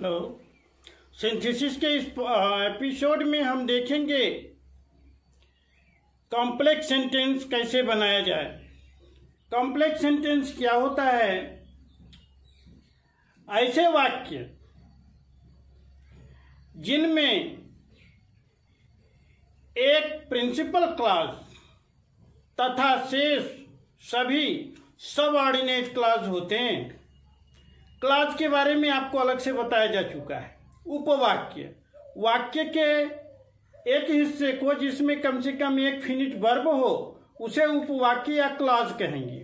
Hello. Synthesis के इस episode में हम देखेंगे कॉम्प्लेक्स सेंटेंस कैसे बनाया जाए। कॉम्प्लेक्स सेंटेंस क्या होता है? ऐसे वाक्य जिनमें एक प्रिंसिपल क्लॉज तथा शेष सभी सबऑर्डिनेट क्लॉज होते हैं। क्लॉज के बारे में आपको अलग से बताया जा चुका है। उपवाक्य, वाक्य के एक हिस्से को जिसमें कम से कम एक फिनिट वर्ब हो उसे उपवाक्य या क्लॉज कहेंगे।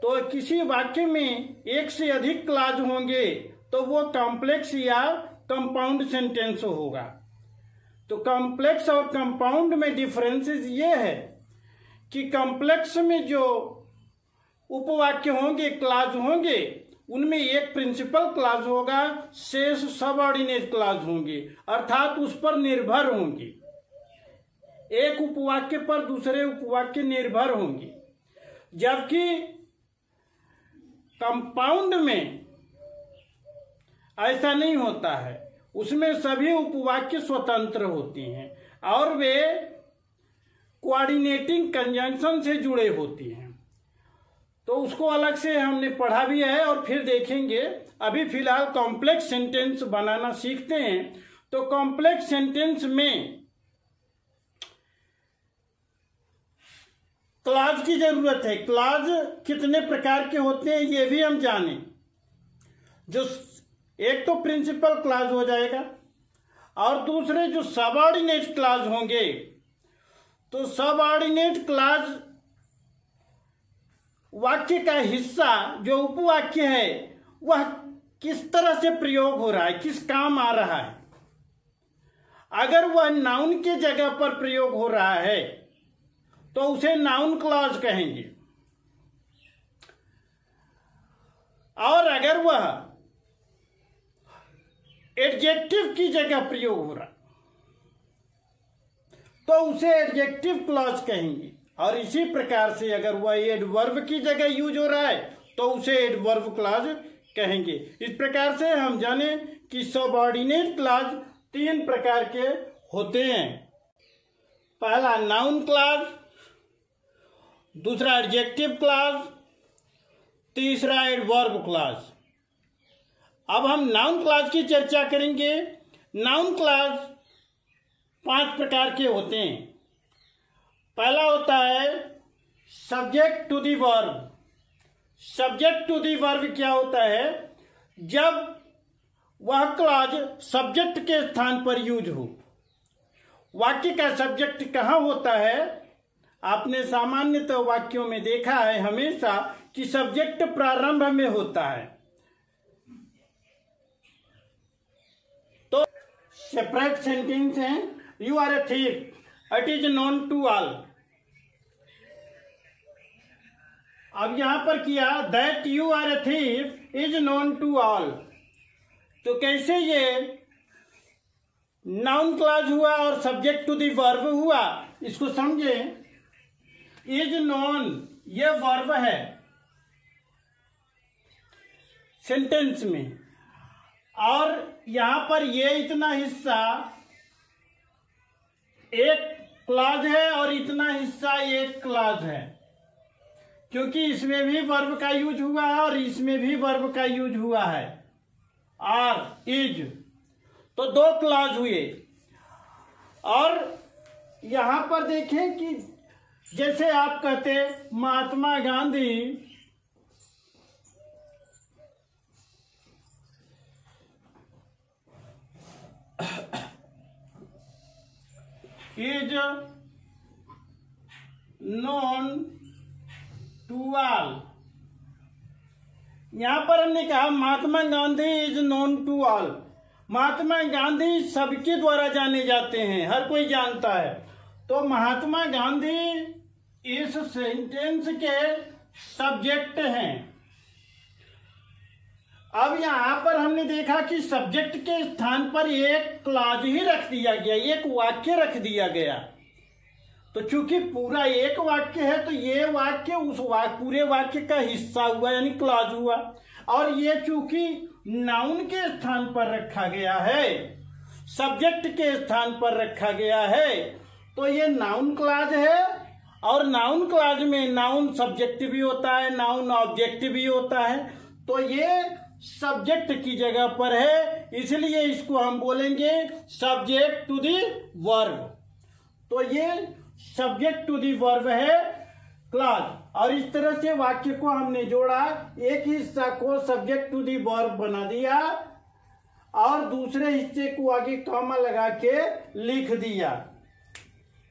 तो किसी वाक्य में एक से अधिक क्लॉज होंगे तो वो कॉम्प्लेक्स या कंपाउंड सेंटेंस होगा। तो कॉम्प्लेक्स और कंपाउंड में डिफरेंसेस ये है कि कॉम्प्लेक्स में जो उपवाक्य होंगे, क्लॉज होंगे, उनमें एक प्रिंसिपल क्लॉज होगा, शेष सबऑर्डिनेट क्लॉज होंगे, अर्थात उस पर निर्भर होंगे। एक उपवाक्य पर दूसरे उपवाक्य निर्भर होंगे। जबकि कंपाउंड में ऐसा नहीं होता है, उसमें सभी उपवाक्य स्वतंत्र होते हैं और वे कोऑर्डिनेटिंग कंजंक्शन से जुड़े होते हैं। तो उसको अलग से हमने पढ़ा भी है और फिर देखेंगे। अभी फिलहाल कॉम्प्लेक्स सेंटेंस बनाना सीखते हैं। तो कॉम्प्लेक्स सेंटेंस में क्लॉज की जरूरत है। क्लॉज कितने प्रकार के होते हैं ये भी हम जानें। जो एक तो प्रिंसिपल क्लॉज हो जाएगा और दूसरे जो सबऑर्डिनेट क्लॉज होंगे। तो सबऑर्डिनेट क्लॉज वाक्य का हिस्सा जो उपवाक्य है वह किस तरह से प्रयोग हो रहा है, किस काम आ रहा है। अगर वह नाउन के जगह पर प्रयोग हो रहा है तो उसे नाउन क्लॉज कहेंगे, और अगर वह एडजेक्टिव की जगह प्रयोग हो रहा तो उसे एडजेक्टिव क्लॉज कहेंगे। और इसी प्रकार से अगर वह एडवर्ब की जगह यूज हो रहा है तो उसे एडवर्ब क्लॉज कहेंगे। इस प्रकार से हम जाने कि सबऑर्डिनेट क्लॉज तीन प्रकार के होते हैं। पहला नाउन क्लॉज, दूसरा एडजेक्टिव क्लॉज, तीसरा एडवर्ब क्लॉज। अब हम नाउन क्लॉज की चर्चा करेंगे। नाउन क्लॉज 5 प्रकार के होते हैं। पहला होता है subject to the verb. Subject to the verb क्या होता है? जब वह क्लॉज सब्जेक्ट के स्थान पर यूज हो। वाक्य का सब्जेक्ट कहाँ होता है? आपने सामान्यतः वाक्यों में देखा है हमेशा कि सब्जेक्ट प्रारंभ में होता है। तो सेपरेट सेंटेंस है, you are a thief, it is known to all. अब यहां पर किया that you are a thief is known to all. तो कैसे ये नाउन क्लॉज हुआ और सब्जेक्ट टू दी वर्ब हुआ, इसको समझे। इज नोन ये वर्ब है सेंटेंस में, और यहां पर ये इतना हिस्सा एक क्लॉज है और इतना हिस्सा एक क्लॉज है, क्योंकि इसमें भी वर्ब का यूज हुआ है और इसमें भी वर्ब का यूज हुआ है। आर, इज, तो 2 क्लॉज हुए। और यहां पर देखें कि जैसे आप कहते Mahatma Gandhi is known to all. यहां पर हमने कहा Mahatma Gandhi is known to all. Mahatma Gandhi सबके द्वारा जाने जाते हैं, हर कोई जानता है। तो महात्मा गांधी इस सेंटेंस के सब्जेक्ट हैं। अब यहां पर हमने देखा कि सब्जेक्ट के स्थान पर एक क्लॉज ही रख दिया गया, एक वाक्य रख दिया गया। तो चूंकि पूरा एक वाक्य है तो ये वाक्य उस पूरे वाक्य का हिस्सा हुआ, यानी क्लॉज हुआ। और ये चूंकि नाउन के स्थान पर रखा गया है, सब्जेक्ट के स्थान पर रखा गया है, तो ये नाउन क्लॉज है। और नाउन क्लॉज में नाउन सब्जेक्ट भी होता है, नाउन ऑब्जेक्ट भी होता है, तो ये सब्जेक्ट की जगह पर है, इसलिए इसको हम बोलेंगे सब्जेक्ट टू दी वर्ब। तो ये सब्जेक्ट टू दी वर्ब है क्लॉज। और इस तरह से वाक्य को हमने जोड़ा, एक हिस्सा को सब्जेक्ट टू दी वर्ब बना दिया और दूसरे हिस्से को आगे कॉमा लगा के लिख दिया।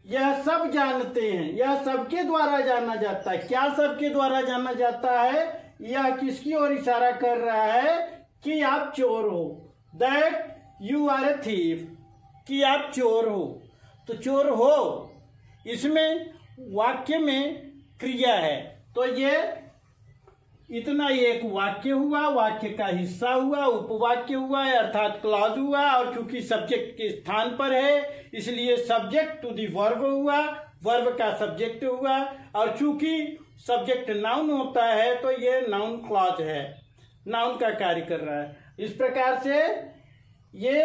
यह सब जानते हैं, यह सबके द्वारा जाना जाता है। क्या सबके द्वारा जाना जाता है? यह किसकी ओर इशारा कर रहा है कि आप चोर हो, that you are a thief, कि आप चोर हो। तो चोर हो इसमें वाक्य में क्रिया है, तो ये इतना एक वाक्य हुआ, वाक्य का हिस्सा हुआ, उपवाक्य हुआ है अर्थात क्लॉज हुआ। और चूंकि सब्जेक्ट के स्थान पर है इसलिए सब्जेक्ट टू दी वर्ब हुआ, वर्ब का सब्जेक्ट हुआ। और चूंकि सब्जेक्ट नाउन होता है तो ये नाउन क्लॉज है, नाउन का कार्य कर रहा है। इस प्रकार से ये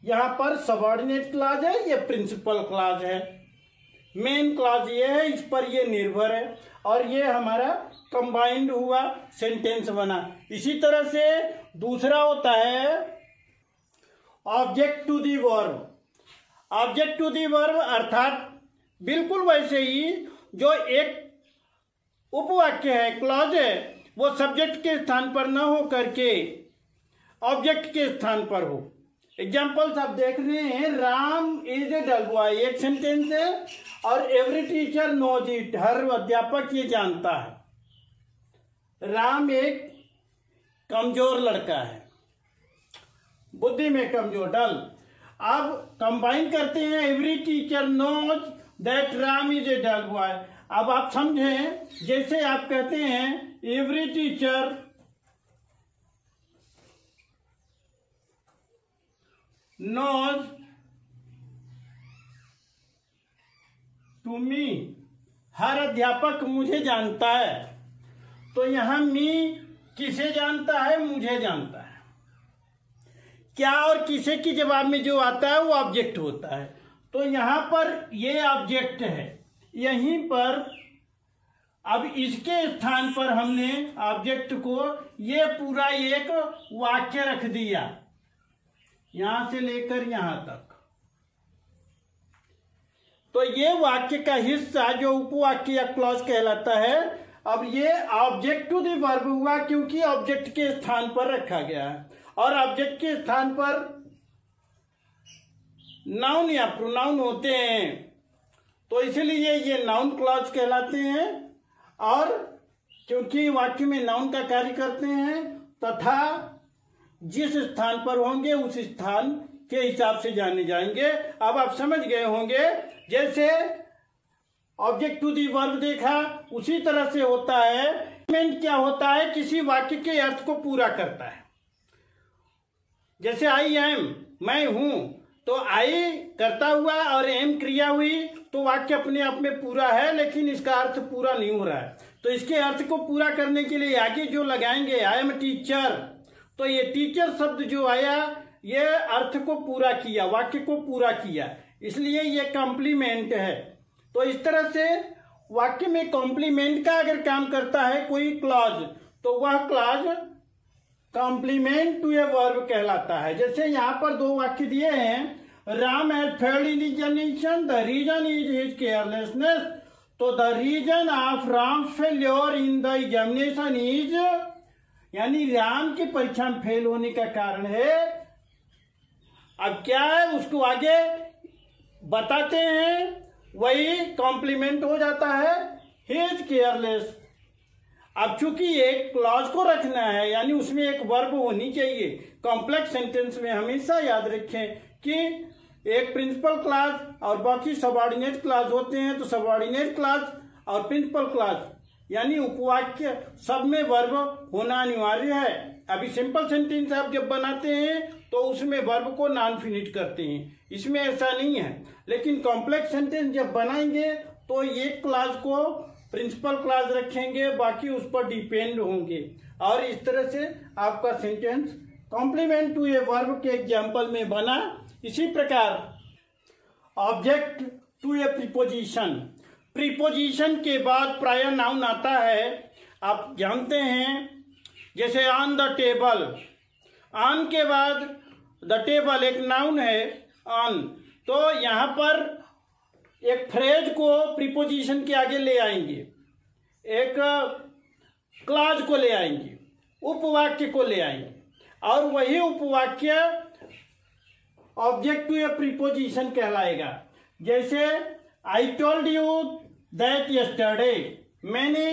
यहाँ पर सबऑर्डिनेट क्लॉज है, ये प्रिंसिपल क्लॉज है। मेन क्लॉज ये है, इस पर ये निर्भर है और ये हमारा कंबाइंड हुआ, सेंटेंस बना। इसी तरह से दूसरा होता है object to the verb. Object to the verb अर्थात बिल्कुल वैसे ही जो एक उपवाक्य है, क्लॉज है, वो सब्जेक्ट के स्थान पर न हो करके ऑब्जेक्ट के स्थान पर हो। एग्जाम्पल्स आप देख रहे हैं, Ram is a dull boy एक सेंटेंस है और एवरी टीचर नोज इट, हर अध्यापक ये जानता है। राम एक कमजोर लड़का है, बुद्धि में कमजोर, डल। अब कंबाइन करते हैं, every teacher knows that Ram is a dull boy. अब आप समझें, जैसे आप कहते हैं every teacher knows to me, हर अध्यापक मुझे जानता है। तो यहां मी किसे जानता है? मुझे जानता है। क्या और किसे की जवाब में जो आता है वो ऑब्जेक्ट होता है। तो यहां पर ये ऑब्जेक्ट है, यहीं पर अब इसके स्थान पर हमने ऑब्जेक्ट को ये पूरा एक वाक्य रख दिया, यहां से लेकर यहां तक। तो ये वाक्य का हिस्सा जो उपवाक्य या क्लॉज कहलाता है, अब ये ऑब्जेक्ट टू दी वर्ब हुआ क्योंकि ऑब्जेक्ट के स्थान पर रखा गया है। और ऑब्जेक्ट के स्थान पर नाउन या प्रोनाउन होते हैं, तो इसलिए ये नाउन क्लॉज कहलाते हैं। और क्योंकि वाक्य में नाउन का कार्य करते हैं तथा जिस स्थान पर होंगे उस स्थान के हिसाब से जाने जाएंगे। अब आप समझ गए होंगे, जैसे ऑब्जेक्ट टू दी वर्ब देखा, उसी तरह से होता है कंप्लीमेंट। क्या होता है? किसी वाक्य के अर्थ को पूरा करता है। जैसे आई एम, मैं हूं, तो आई करता हुआ और एम क्रिया हुई, तो वाक्य अपने आप में पूरा है, लेकिन इसका अर्थ पूरा नहीं हो रहा है। तो इसके अर्थ को पूरा करने के लिए आगे जो लगाएंगे, आई एम टीचर, तो ये टीचर शब्द जो आया ये अर्थ को पूरा किया, वाक्य को पूरा किया, इसलिए ये कॉम्प्लीमेंट है। तो इस तरह से वाक्य में कॉम्प्लीमेंट का अगर काम करता है कोई क्लॉज, तो वह clause complement to a verb कहलाता है। जैसे यहाँ पर दो वाक्य दिए हैं, Ram has failed in examination, the reason is his carelessness. तो the reason of Ram failure in the examination is, यानी राम की परीक्षा में फेल होने का कारण है। अब क्या है उसको आगे बताते हैं, वही कॉम्प्लीमेंट हो जाता है, ही इज केयरलेस। अब चूंकि एक क्लॉज को रखना है, यानी उसमें एक वर्ब होनी चाहिए। कॉम्प्लेक्स सेंटेंस में हमेशा याद रखें कि एक प्रिंसिपल क्लॉज और बाकी सबऑर्डिनेट क्लॉज होते हैं। तो सबऑर्डिनेट क्लॉज और प्रिंसिपल क्लॉज यानी उपवाक्य सब में वर्ब होना अनिवार्य है। अभी सिंपल सेंटेंस आप जब बनाते हैं तो उसमें वर्ब को नॉन फिनिट करते हैं, इसमें ऐसा नहीं है। लेकिन कॉम्प्लेक्स सेंटेंस जब बनाएंगे तो एक क्लॉज को प्रिंसिपल क्लॉज रखेंगे, बाकी उस पर डिपेंड होंगे। और इस तरह से आपका sentence complement to a verb के एग्जाम्पल में बना। इसी प्रकार object to a preposition, preposition के बाद प्राय नाउन आता है। आप जानते हैं जैसे ऑन द टेबल, ऑन के बाद द टेबल एक नाउन है ऑन, तो यहाँ पर एक फ्रेज को प्रीपोजिशन के आगे ले आएंगे, एक क्लॉज को ले आएंगे, उपवाक्य को ले आएंगे, और वही उपवाक्य ऑब्जेक्ट टू ए प्रीपोजिशन कहलाएगा। जैसे I told you that yesterday, मैंने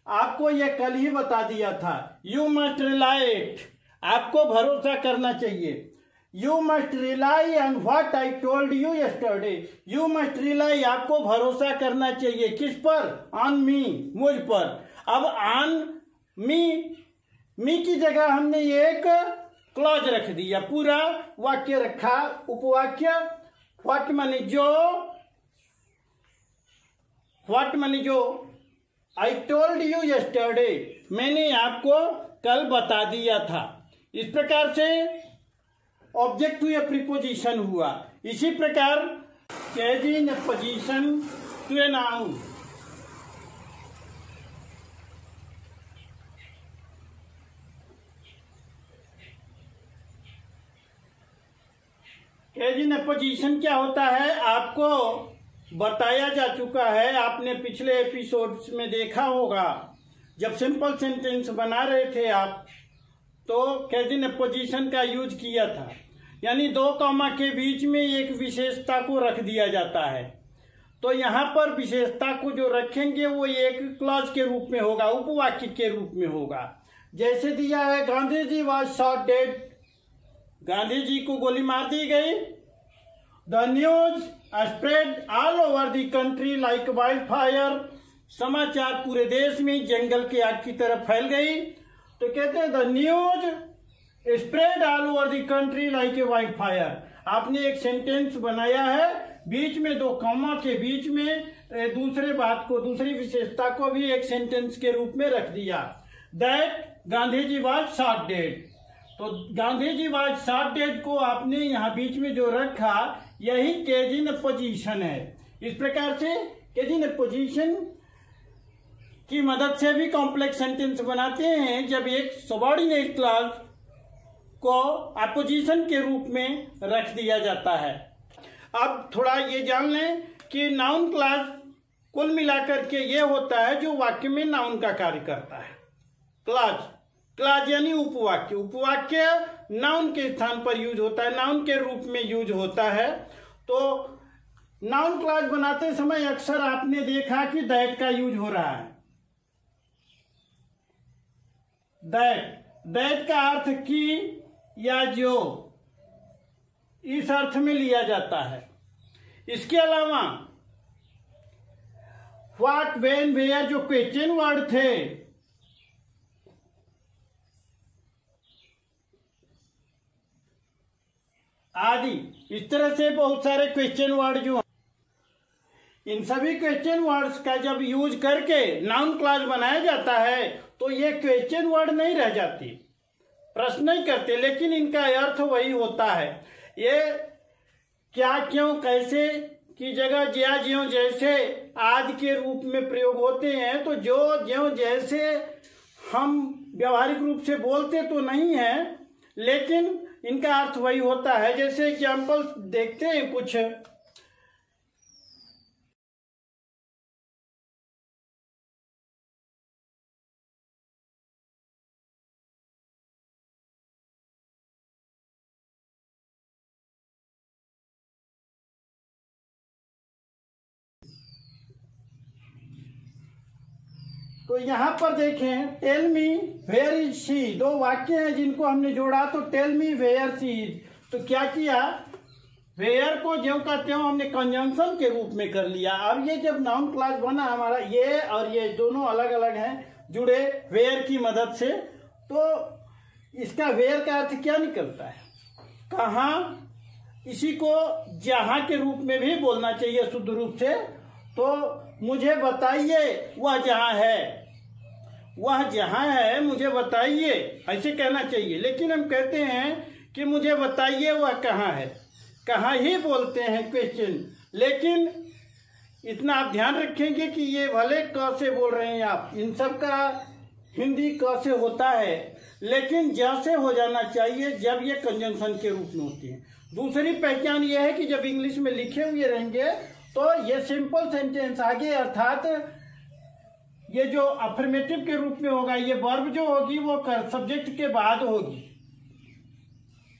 आपको यह कल ही बता दिया था। यू मस्ट रिलाई इट, आपको भरोसा करना चाहिए। You must rely on what I told you yesterday, you must rely, आपको भरोसा करना चाहिए किस पर? ऑन मी, मुझ पर। अब ऑन मी की जगह हमने एक क्लॉज रख दिया, पूरा वाक्य रखा, उपवाक्य। व्हाट माने जो, आई टोल्ड यू यस्टरडे, मैंने आपको कल बता दिया था। इस प्रकार से ऑब्जेक्ट टू ए प्रीपोजिशन हुआ। इसी प्रकार changing a position to a noun, changing a position क्या होता है आपको बताया जा चुका है। आपने पिछले एपिसोड्स में देखा होगा, जब सिंपल सेंटेंस बना रहे थे आप, तो चेंजिंग ए पोजीशन का यूज किया था, यानी दो कॉमा के बीच में एक विशेषता को रख दिया जाता है। तो यहाँ पर विशेषता को जो रखेंगे वो एक क्लॉज के रूप में होगा, उपवाक्य के रूप में होगा। जैसे दिया है Gandhi ji was shot dead, Gandhi ji को गोली मार दी गई। The news spread all over the country like wild fire, समाचार पूरे देश में जंगल की आग की तरह फैल गई। तो कहते हैं the news spread all over the country like a wild fire. आपने एक सेंटेंस बनाया है, बीच में दो कॉमा के बीच में दूसरे बात को, दूसरी विशेषता को भी एक सेंटेंस के रूप में रख दिया। That Gandhi ji was shot dead, तो Gandhi ji was shot dead को आपने यहाँ बीच में जो रखा, यही चेंजिंग ए पोजीशन है। इस प्रकार से चेंजिंग ए पोजीशन की मदद से भी कॉम्प्लेक्स सेंटेंस बनाते हैं, जब एक सबऑर्डिनेट क्लॉज को अपोजिशन के रूप में रख दिया जाता है। अब थोड़ा ये जान लें कि नाउन क्लॉज कुल मिलाकर के ये होता है जो वाक्य में नाउन का कार्य करता है। क्लॉज यानी उपवाक्य, उपवाक्य नाउन के स्थान पर यूज होता है, नाउन के रूप में यूज होता है। तो नाउन क्लॉज बनाते समय अक्सर आपने देखा कि दैट का यूज हो रहा है। दैट का अर्थ की या जो, इस अर्थ में लिया जाता है। इसके अलावा व्हाट, व्हेन, वेयर जो क्वेश्चन वर्ड थे, आदि, इस तरह से बहुत सारे क्वेश्चन वर्ड जो, इन सभी क्वेश्चन वर्ड्स का जब यूज करके नाउन क्लॉज बनाया जाता है तो ये क्वेश्चन वर्ड नहीं रह जाती, प्रश्न नहीं करते, लेकिन इनका अर्थ वही होता है। ये क्या, क्यों, कैसे की जगह ज्या, ज्यों, जैसे आदि के रूप में प्रयोग होते हैं। तो जो, ज्यों, जैसे हम व्यवहारिक रूप से बोलते तो नहीं है, लेकिन इनका अर्थ वही होता है। जैसे एग्जाम्पल देखते हैं कुछ। तो यहां पर देखें, tell me where is she, दो वाक्य हैं जिनको हमने जोड़ा। तो tell me where she is, तो क्या किया, वेयर को ज्यों का त्यों हमने कंजंक्शन के रूप में कर लिया। अब ये जब नाउन क्लॉज बना हमारा, ये और ये दोनों अलग अलग हैं, जुड़े वेयर की मदद से। तो इसका वेयर का अर्थ क्या निकलता है, कहाँ। इसी को जहां के रूप में भी बोलना चाहिए शुद्ध रूप से। तो मुझे बताइए वह जहाँ है, वह जहाँ है मुझे बताइए, ऐसे कहना चाहिए। लेकिन हम कहते हैं कि मुझे बताइए वह कहाँ है, कहाँ ही बोलते हैं क्वेश्चन। लेकिन इतना आप ध्यान रखेंगे कि ये भले क से बोल रहे हैं आप, इन सब का हिंदी क से होता है, लेकिन ज से हो जाना चाहिए जब ये कंजंक्शन के रूप में होती है। दूसरी पहचान ये है कि जब इंग्लिश में लिखे हुए रहेंगे तो ये सिंपल सेंटेंस आगे, अर्थात ये जो अफर्मेटिव के रूप में होगा, ये वर्ब जो होगी वो सब्जेक्ट के बाद होगी,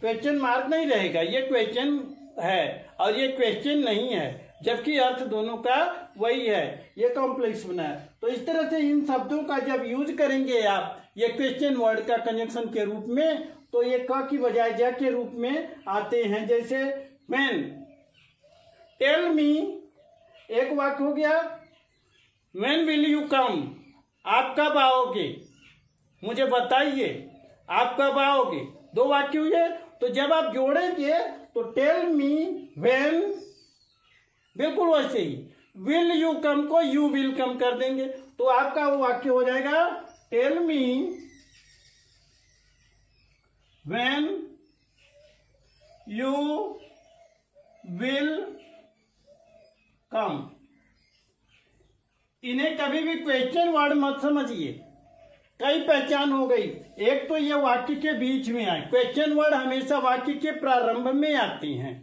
क्वेश्चन मार्क नहीं रहेगा। ये क्वेश्चन है और ये क्वेश्चन नहीं है, जबकि अर्थ दोनों का वही है। ये कॉम्प्लेक्स बना है। तो इस तरह से इन शब्दों का जब यूज करेंगे आप ये क्वेश्चन वर्ड का कंजंक्शन के रूप में, तो ये क की बजाय ज के रूप में आते हैं। जैसे व्हेन, टेल मी एक वाक्य हो गया, व्हेन विल यू कम, आप कब आओगे, मुझे बताइए आप कब आओगे, दो वाक्य हुए। तो जब आप जोड़ेंगे तो टेल मी व्हेन, बिल्कुल वैसे ही विल यू कम को यू विल कम कर देंगे, तो आपका वो वाक्य हो जाएगा tell me when you will come. इन्हें कभी भी क्वेश्चन वर्ड मत समझिए, कई पहचान हो गई। एक तो ये वाक्य के बीच में आए, क्वेश्चन वर्ड हमेशा वाक्य के प्रारंभ में आती हैं,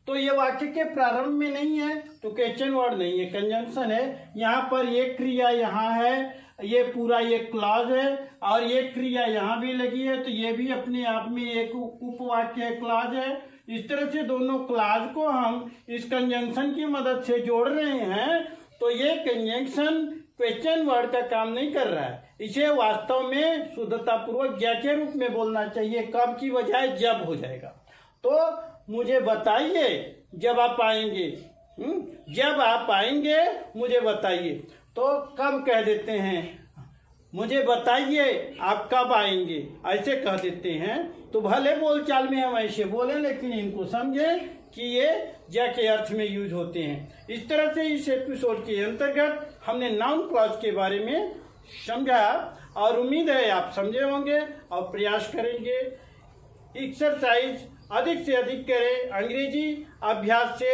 तो ये वाक्य के प्रारंभ में नहीं है तो क्वेश्चन वर्ड नहीं है, कंजंक्शन है। यहाँ पर ये क्रिया यहाँ है, ये पूरा ये क्लॉज है, और ये क्रिया यहाँ भी लगी है, तो ये भी अपने आप में एक उपवाक्य है, क्लॉज है। इस तरह से दोनों क्लॉज को हम इस कंजंक्शन की मदद से जोड़ रहे हैं, तो ये कंजंक्शन क्वेश्चन वर्ड का काम नहीं कर रहा है। इसे वास्तव में शुद्धता पूर्वक ज्ञा के रूप में बोलना चाहिए, कब की बजाय जब हो जाएगा। तो मुझे बताइए जब आप आएंगे, जब आप आएंगे मुझे बताइए। तो कब कह देते हैं, मुझे बताइए आप कब आएंगे, ऐसे कह देते हैं। तो भले बोलचाल में हम ऐसे बोले, लेकिन इनको समझें कि ये ज के अर्थ में यूज होते हैं। इस तरह से इस एपिसोड के अंतर्गत हमने नाउन क्लॉज के बारे में समझा, और उम्मीद है आप समझे होंगे और प्रयास करेंगे। एक्सरसाइज अधिक से अधिक करें, अंग्रेजी अभ्यास से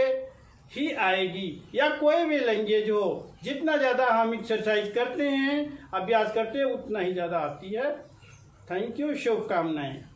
ही आएगी, या कोई भी लैंग्वेज हो, जितना ज़्यादा हम एक्सरसाइज करते हैं, अभ्यास करते हैं, उतना ही ज़्यादा आती है। थैंक यू, शुभकामनाएं।